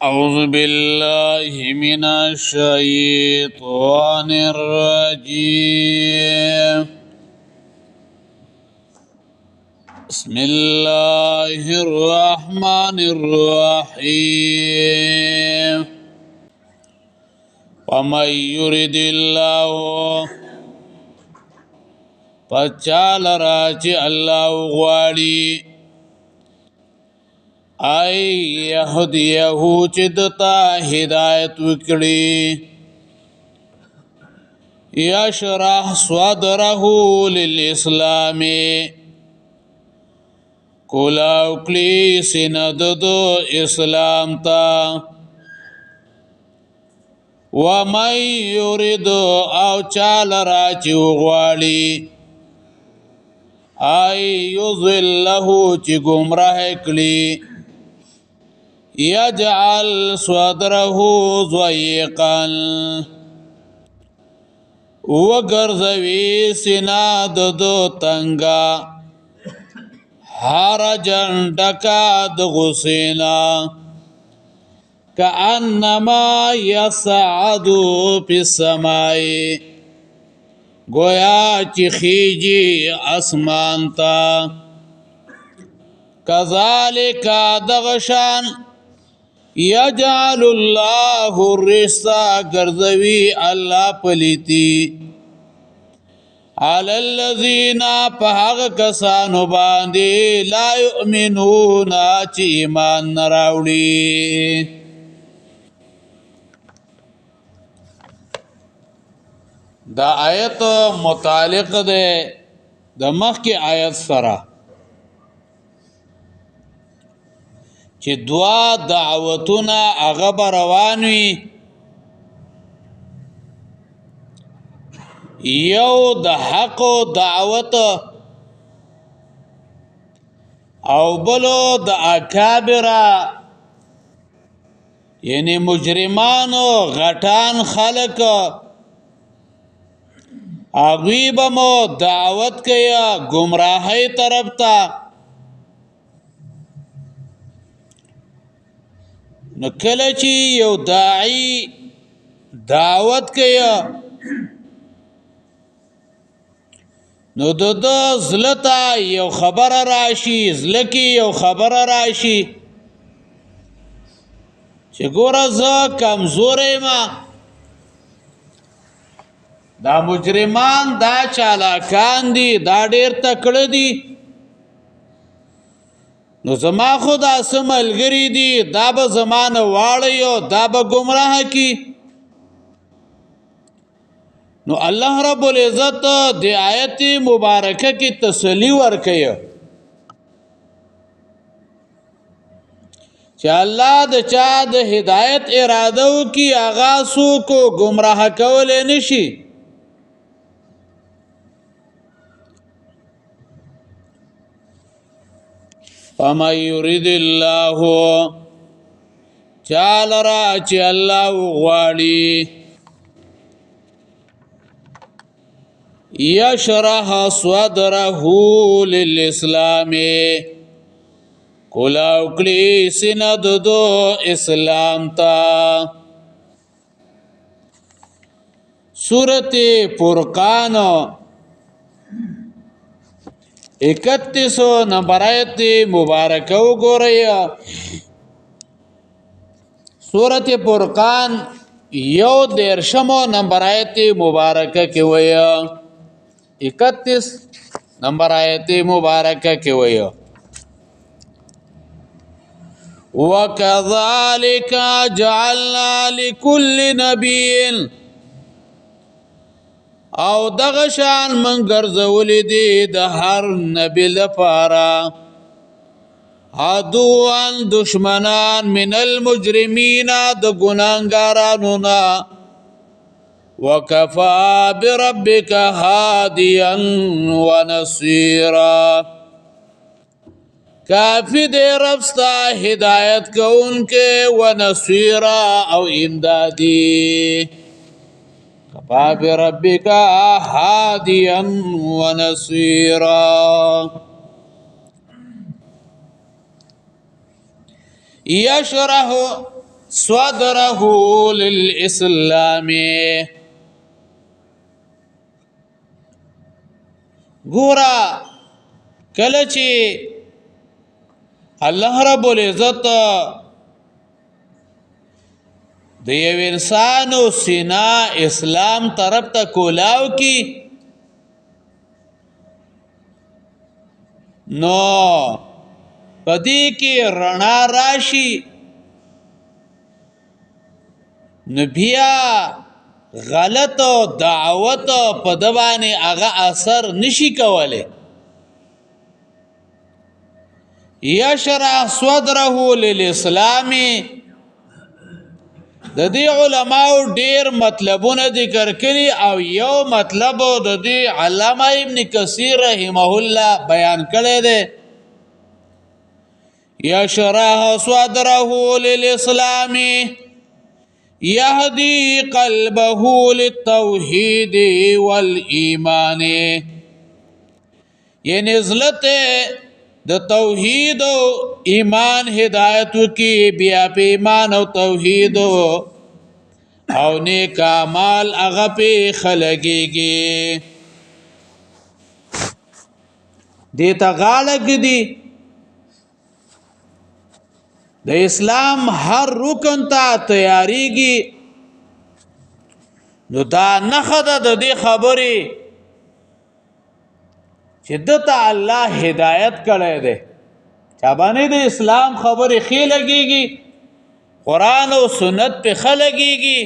أعوذ بالله من الشيطان الرجيم. بسم الله الرحمن الرحيم. ومن يرد الله فچال راچی الله غواړي ای یهدیه چې دتا هدایت وکړي یشرح صدره للاسلام کولاو کلی سند دو اسلام تا ومن یرید او چال راچی غواړي ای یضله چې گمراه کړي یجعل صدره ضيقا وګرځوي سینا دو تنگا حرجن ډکا د غسینا کأنما یصعد فی السماء گویا چې خیجی اسمان تا کذالک دغشان یجعل الله الرجس گرځوي الله پلیتی علی الذین پهغ کسانو باندې لا یؤمنون چې ایمان نراوړي. دا آیت متعلق ده د مخکې آیت سره چې دوا دعوتونه هغه روان وي یو د حق دعوت او بلو د اکابر یعنی مجرمانو غټان خلق اغوی بمو دعوت کیا گمراهی طرف تا نو کله چې یو داعی دعوت کیا نو د زلتا یو خبر راشي زلکی یو خبر راشي چې ګوره زه کمزوری ما دا مجرمان دا چالاکان دي دا ډیر تکړه دي نو زما خود اسملګری دي دا به زمانه واړیو دا به گمراه کی. نو الله رب العزت د آیت مبارکه کی تسلی ورکړي چې الله د چا د هدایت اراده وکي هغه څوک گمراه کول نشي. فمن یرید الله چال را چې الله غواړي یشرح صدره للاسلام کولاو کلی سند دو اسلام تا. سورت فرقان 31 نمبر آیت مبارکه وګورئ. سورت فرقان 1 نمبر آیت مبارکه کې وایي 31 نمبر آیت مبارکه کې وایي وَكَذَلِكَ جَعَلْنَا لِكُلِّ نَبِيٍّ او دغشان من ګرځولې دي د هر نبی لپاره عدوان دشمنان من المجرمین د ګناهګارانو نه وکفا بربک هادیا ونصیرا کافی دے رب ستا ہدایت کونکے ونصیرا او امدادی کفا بربک هادیا ونصیرا. یشرح صدره للاسلام. ګورا کله چې الله رب العزت د یو انسان سینا اسلام طرف ته کولاو کی نو پدې کې رڼا راشي نو بیا غلط دعوت په دبانې هغه اثر نشي کوله. یشرح صدره للاسلام د دې علماء ډیر مطلبونه ذکر کړي او یو مطلب د دې علامه ابن کثیر رحمه الله بیان کړی دی. یشرح صدره للاسلام یهدی قلبه للتوحید والایمان. یعنی زلت د توحید او ایمان هدایت کی بیا په ایمان او توحید او نیک اعمال هغه په خلګيږي. دې ته غاړه دی د اسلام هر رکن ته تیاریږي. نو دا نخده د دې خبرې چې دته الله هدایت کړی دی چا باندې د اسلام خبرې ښې لګېږي قرآن او سنت په ښه لګېږي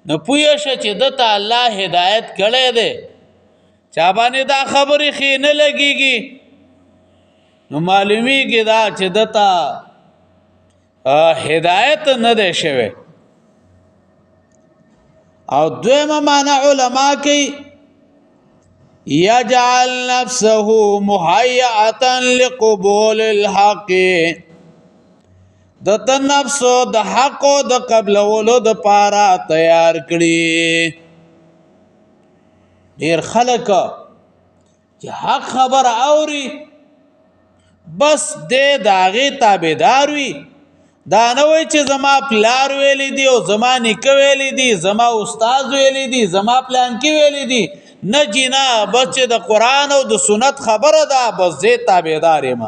نو پوه شه چې دته الله هدایت کړی دی. چا باندې دا خبرې ښې نه لګېږي نو معلومیږي دا چې دته هدایت نه دی شوی. او دویمه معنی علما کوي یجعل نفسه مهیئه لقبول الحق. د نفس د حق د قبلولو د پاره تیار کړي. ډیر خلک چې حق خبر اوري بس د داغه تابعدار وي. دا نه وای چې زما پلار ویلی دی او زما نیکه ویلی دی زما استاد ویلی دی زما پلان کې ویلی دی نه جنا بس چې د قرآن او د سنت خبره ده بس زه تابعدار یم.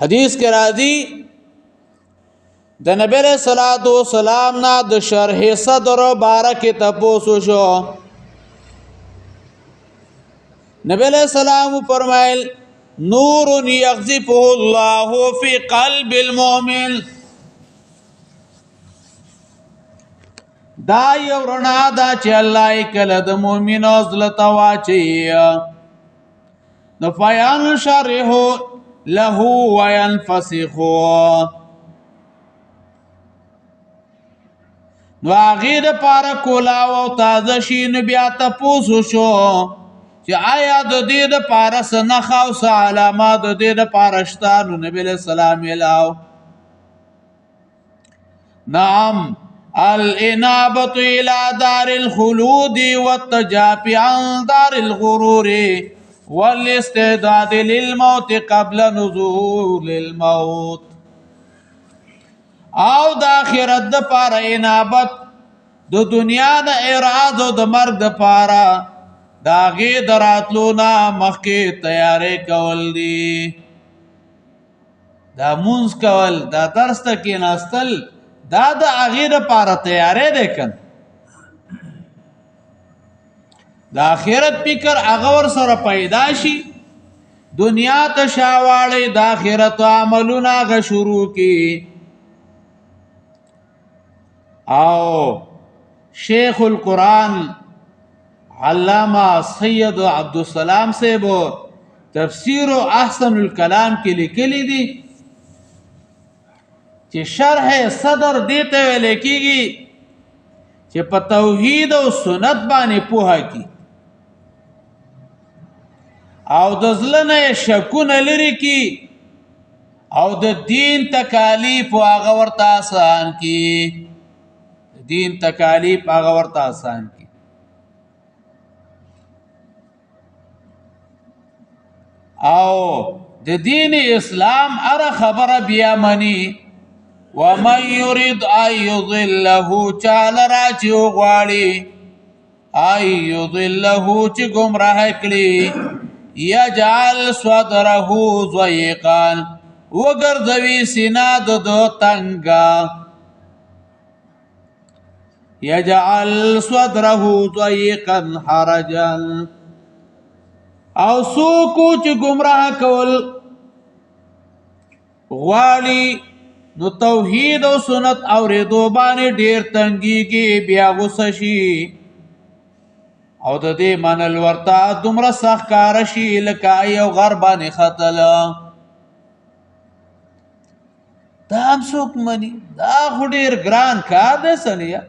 حدیث کې راځي د نبی صلی الله علیه وسلم نه د شرح صدر بارک تپوسو شو. نبی علیہ السلام فرمایل نور یغذفه الله فی قلب المؤمن. دا یو رڼا ده چې الله یې کله د مؤمن زړه ته واچوي نو فینشرح له وینفسخ. نو هغې دپاره کولاو او تازه شي نو بیا تپوس وشو چې آیا د دې دپاره څه نښه او څه علامه د دې دپاره شته. نو نبي علیه السلام ویلاو نعم الانابة الى دار الخلود والتجافي عن دار الغرور والاستعداد للموت قبل نزول الموت. او د آخرت دپاره انابت د دنیا د اعراض او د مرګ دپاره د هغې د راتلو نه مخکې تیاری کول دي. دا مونځ کول دا درس ته کېناستل دا د هغې دپاره تیاری دی کنه. د آخرت فکر هغه ورسره پیدا شي دنیا ته شاواړی د آخرت عملونه هغه شروع کړي. او شیخ القرآن علامہ سید عبدالسلام صاحب تفسیر احسن الکلام کې لیکلی دي چې شرح صدر دیته ویل کېږي چې په توحید او سنت باندې پوهه کی او د زړه نه شکونه لري کی او د دین تکالیف هغه ورته آسان کی. دین تکالیف هغه ورته آسان کی. او د دین اسلام اره خبره بیا منی ومن یرید ان یضله چا لرا چې وغواړي ان یضله چې ګمراه کړي یجعل صدره ضیقا وګرځوي سینه د تنګه یجعل صدره ضیقا حرجا او سوکو چې گمراه کول غواړي نو توحید او سنت اورېدو باندې ډېر تنګيږي بیا غوسه شي او د دې منل ورته دومره سخت کار شي لکه یو غر باندې خطل دا هم څوک مني دا خو ډېر ګران کار دی سړیه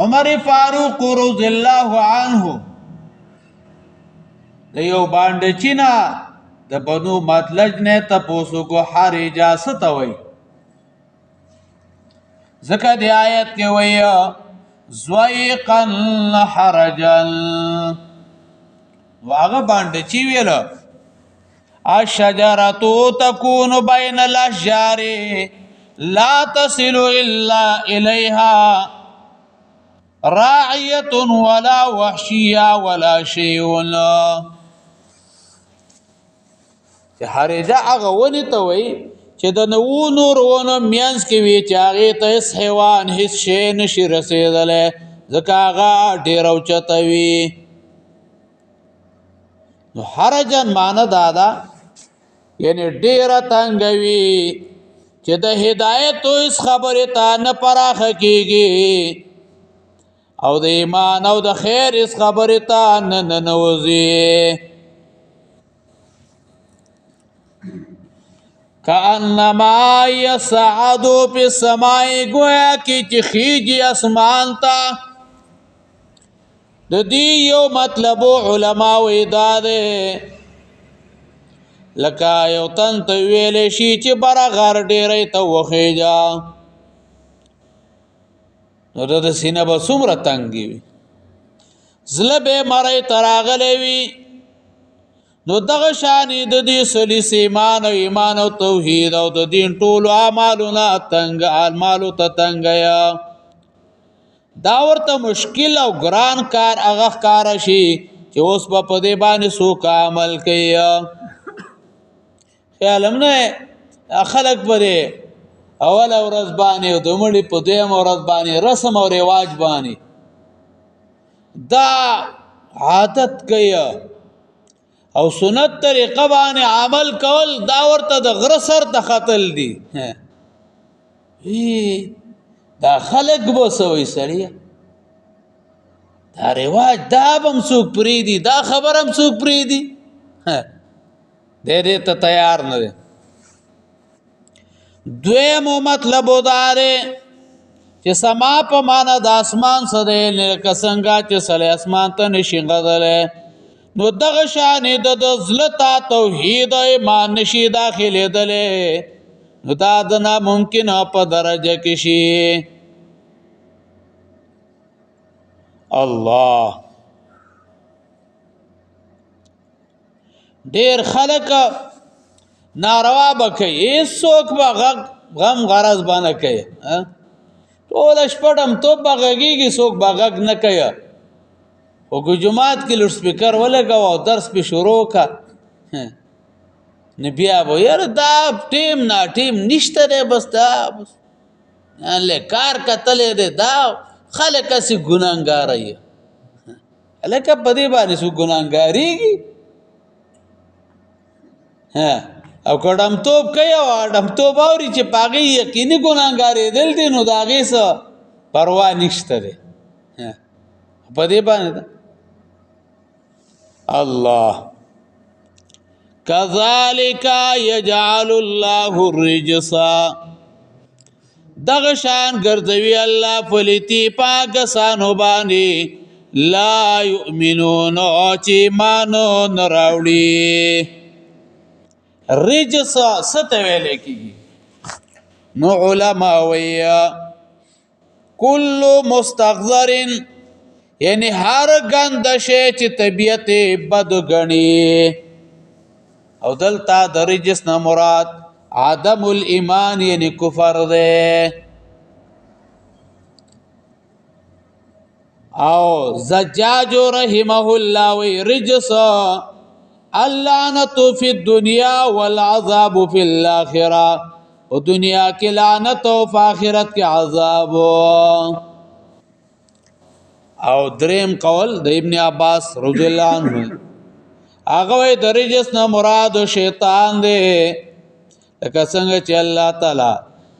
عمر فاروق رضی الله عنه د یو باندې چینا د بنو مطلج نه تاسو کو حرجا ستوي زکه د آیت کې وایي زویقا حرجا واغه باندې چی ویل الشجره تكون بين الاشجار لا تصل الا اليها راعیه ولا وحشیه ولا شیء چې حرجه هغه ونی ته وای چې د نو نور ونه میانس کې وی چې هغه ته حیوان هیڅ شی نشي رسیدله ځکه هغه ډیر اوچته وی نو حرجن معنی دادا یعنی ډیر تنګوي چې د هدایت اوس خبره تا نه پراخه کیږي او د ایمان او د خیر اس خبره تا نه نوځي کانما یصعد فی السماء گویا کی چخیږي اسمان ته د دې یو مطلب علما وې داده لکه یو تن ته ویل شي چې برغر ډېرې ته وخېجا نو د سینه به څومره تنګي وي زله به مړی تراغلی وي نو دغه شانې د دې سلیس ایمان او ایمان او توحید او د دین ټولو اعمالونه تنګ اعمالو ته تنګیا دا ورته مشکل او ګران کار هغه کار شي چې اوس په دې باندې څوک عمل کوي خیالم نه خلق بره اول ورځ باندې او دمړي په دویم ورځ باندې رسم او رواج باندې دا عادت کوي او سنت طریقه باندې عمل کول دا ورته د غر سر ته خطل دي دا خلق به سوي سړی دا رواج دا بم څوک پری دي دا خبرم څوک پری دي دې ته تیار نه دي دویمو مطلب وداره چې سما په معنا د اسمان سره لکه څنګه چې سړی اسمان ته نشي غدله نو دغه شان د ذلتا توحید ایمان نشي داخله دله نو دا د ناممکن په درجه کې شي الله ډیر خلک ناروا بکې څوک به غم غرض باندې کوي ټول شپږم تو بغږیږي څوک بغږ نه کوي او کو جمعات کې لوډ سپیکر ولګاو او درس په شروع کا نبي ابو یار دا ټیم نا ټیم نشته ده بس دا له کار کتلې ده دا خلک سي ګناګار ای الکه په دې باندې سو ګناګاریږي او کډم توپ کوي او اډم توپ اوري چې پاګي یقیني ګناګارې دل دي نو دا غي څه پروا نشته ده په دې باندې الله كذلك يجعل الله الرجس دغشان ګرځوي الله فلتی پاکستانو باندې لا يؤمنون چې مانو نراوړي رجس ستویل کیږي نو علما ویا کل مستغذر یعنی هر ګنده شی چې طبیعت بد ګڼي. او دلته د رجس نه مراد عدم الایمان یعنی کفر ده. او زجاج رحمه الله وی رجس اللعنت فی الدنیا والعذاب فی الاخره. و دنیا کی لعنت او آخرت کی عذاب. او دریم قول د ابن عباس رضی الله عنه هغه وی د رجس نه مراد شیطان دی. لکه څنګه چې الله تعالی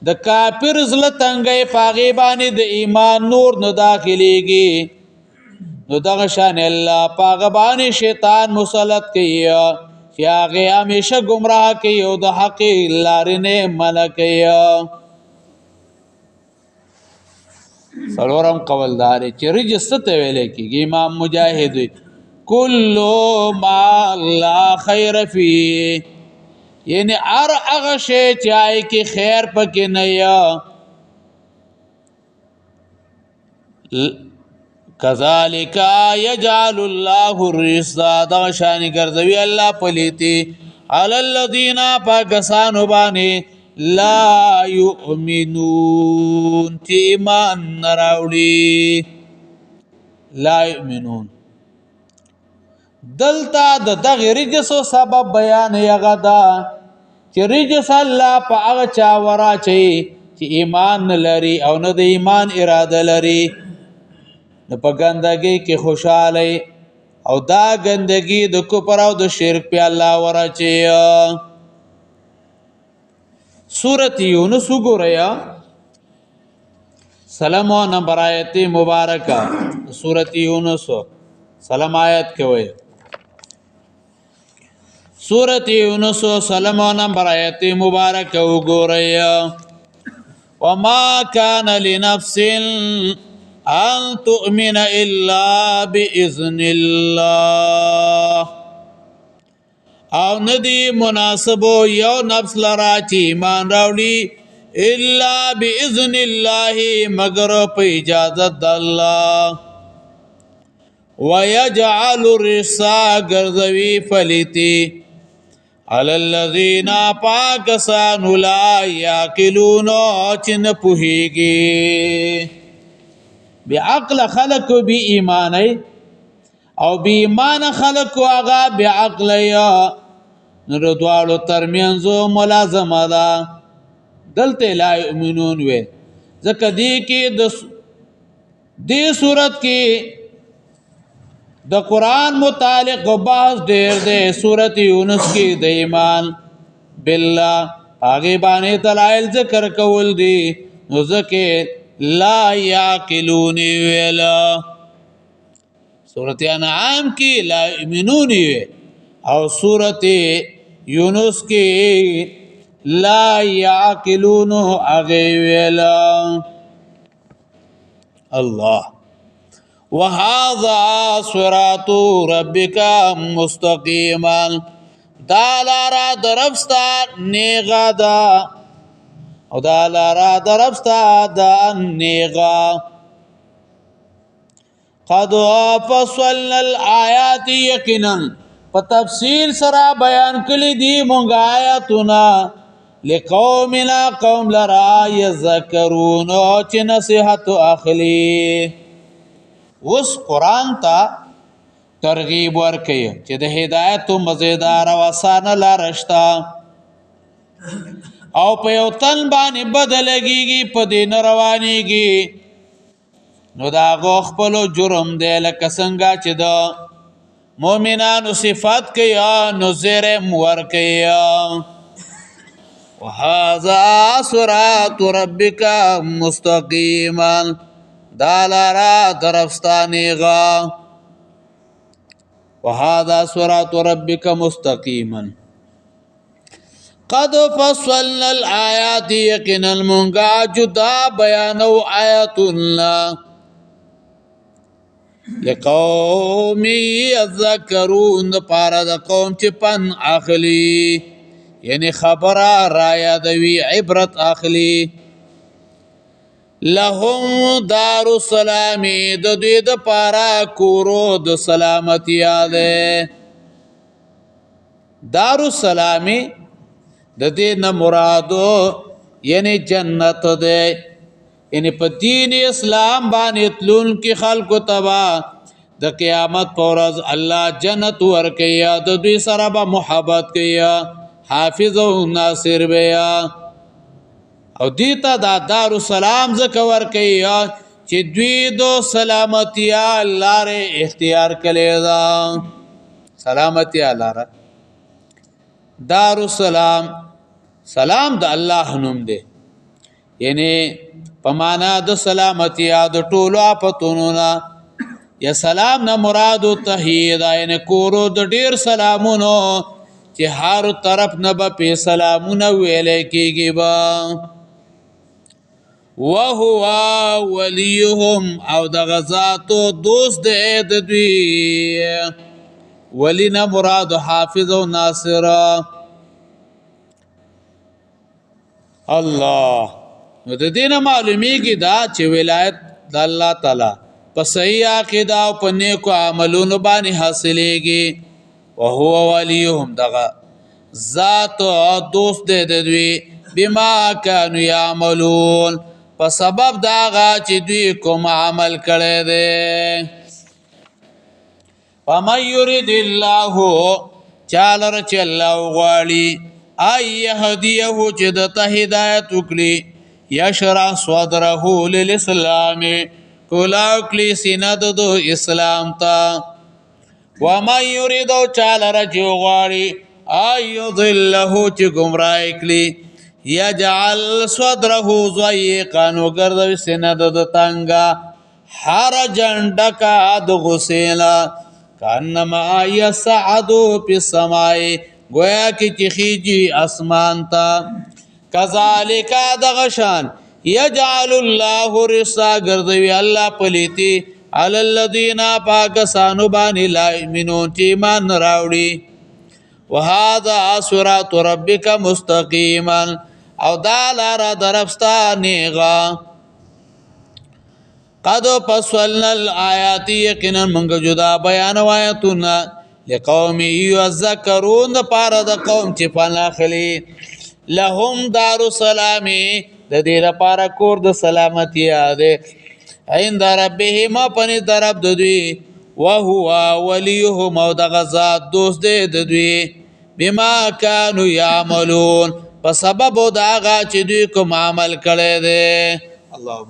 د کافر زړه تنګي پاغي باندې د ایمان نور نه داخليږي، نو دغه شان الله پاغه باندې شیطان مسلط کوي چې هغه همیشه گمراه کوي او د حق لارې نه منع کوي. څلورم قولدار چې رجس ته ویل کېږي امام مجاهد کل ما لا خیر فيه، یعنی هغه شی چې آی کې خیر پکې نه یا. کذالک یجعل الله الرجس دا شان ګرځوي الله پلیتی علی الذین پاکستان باندې لا یؤمنون چې ایمان نراوړي. لا یؤمنون دلته د دغه رجسو سبب بیان یغه دا چې رجس الله په هغه چا وراچي چې ایمان نه لري او نه د ایمان اراده لري، نه په ګندګي کې خوشاله او دا ګندګي د کفر او د شرک په الله وراچي. سورۃ یونس وګورئ سلام نمبر آیت مبارکہ سورۃ یونس سلام آیت کې وایي سورۃ یونس سلام نمبر آیت مبارکہ وګورئ وما كان لنفس ان تؤمن الا باذن الله. او ندی مناسبو یو نفس لرا چې ایمان راوړي الا باذن الله مگر په اجازت د الله. ويجعل الرجس غرزوي فليتي على الذين پاکسان لا يعقلون چې نه پوهیږي. بعقل خلق بی ایمانی او بی ایمان خلق هغه بعقل یا نو دوالو ترمنځ ملازمه ده. دلته لا یؤمنون وي ځکه دی کې د دې صورت کې د قرآن متعلق بحث ډېر دی. سورۃ یونس کې د ایمان بالله هغه باندې دلایل ذکر کول دي، نو ځکه لا یعقلون ویلا. سورۃ انعام کې لا یؤمنون وی او سورۃ یونس کې لا یعقلون هغه ویلا. الله وهذا صراط ربك مستقيما دا لارا درفستا نیغا دا او دا لارا درفستا دا نیغا. قد فصلنا الآیات یقینا په تفصیل سره بیان کړي دي مونږ آیاتونه لقومنا قوم لرا یذکرون چې نصیحت اخلي. اوس قرآن ته ترغیب ورکوي چې د هدایت مزیدار او اسانه لاره شته او په یو تن باندې بدلږي په دې نه روانېږي، نو د هغو خپلو جرم دی. لکه څنګه چې د مؤمنانو صفات کوي نو زیری م ورکوي. وهذا صراط ربک مستقیما دا لارا درفستانیغا. وهذا صراط ربك مستقيما قد فصلنا الآيات يقنا المنگا جدا بیانو آیاتنا لقوم يذكرون پارا دا قوم چی پن اخلی یعنی خبره را یادوی عبرت اخلی. لهم دار السلام د دوی د پارا کورو د سلامتی ده. دار السلام د دې نه مرادو یعنی جنت ده. یعنی په دین اسلام باندې تلون کې خلق تبا د قیامت پر ورځ الله جنت ورکیا د دوی سره به محبت کیا حافظ او ناصر بیا او دیتا دا دار السلام زکه ورکیا چې دوی دو سلامتی لار اختیار کړي دا سلامتی لار دار السلام سلام د الله نوم دی یعنی په معنا د سلامتی د ټولو اپتونو نه یا سلام نه مراد تحید یعنی کورو د ډیر سلامونو چې هر طرف نه به سلامونه ویل کېږي با وهو وليهم او د غزاتو دوست دی د دوی ولی نه مراد حافظ او ناصر الله نو د دینه معلومیږي دا چې ولایت د الله تعالی په صحیح عقیده او په نیکو عملونو باندې حاصلېږي او هو وليهم دغه ذات او دوست دی د دوی بما كانوا يعملون په سبب داغه چې دوی کوم عمل کړي دي. فمن يريد الله چالر چې الله غواړي ايهديه چې د هدایت وکړي يشرح صدره للاسلام کولاو کلی سینه د اسلام ته ومن يريد چالر چې غواړي ايضله چې گمراه کړي یجعل صدره ضيقا وګرځوي سینه د تنګه حرجا ډکا د غسیلا کانما یصعد فی السماء گویا کی چخیجی اسمان تا کذالک دغشان یجعل الله رسا گرځوي الله پلیتی علی الذین پاکستانو باندې لا یؤمنون چې ایمان راوړي وهذا صراط ربک مستقیما او دا لارا درفستا نیغا قد فصلنا الآیات یقینا منگ جدا بیان آیاتنا لقوم یذکرون دا پارا دا قوم چی پانا خلی لهم دار السلامی دا دیر پارا کور دا سلامتی آده عند ربهم پنی درب دوی وهو ولیهم او دا غزات دوست دے دوی بما کانو یعملون په سبب دا غا چې دوی کوم عمل کړي دي. اللهم